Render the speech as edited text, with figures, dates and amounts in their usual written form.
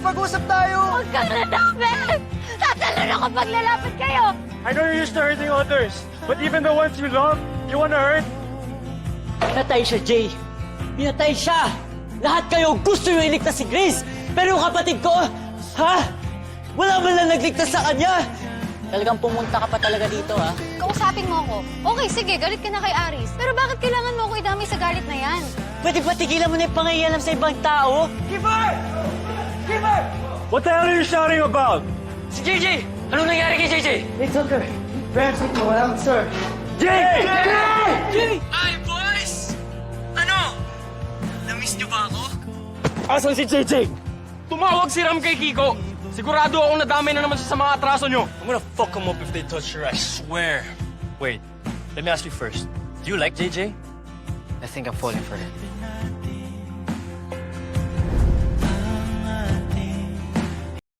Mag-usap tayo! Huwag kang lalapit! Tatalon ako pag lalapit kayo! I know you're used to hurting others, but even the ones you love, you wanna hurt? Pinatay siya, Jay. Pinatay siya. Lahat kayo gusto nyo iligtas si Grace. Pero yung kapatid ko, ha? Wala man lang nagligtas sa kanya. Talagang pumunta ka pa talaga dito, ha? Kausapin mo ako. Okay, sige, galit ka na kay Aris. Pero bakit kailangan mo ako idamay sa galit na yan? Pwede ba tigilan mo na yung pangayalam sa ibang tao? Kipper! Kipper! What the hell are you shouting about? Si JJ! Anong nangyari kay JJ? It's okay. Perhaps ito, walang sir. Jay! Jay! Hi, boys! Ano? Na-miss niyo ba ako? Asan si JJ? Tumawag si Ram kay Kiko. Sigurado akong nadamay na naman siya sa mga atraso nyo. I'm gonna fuck them up if they touch her, I swear. Wait, let me ask you first. Do you like JJ? I think I'm falling for her.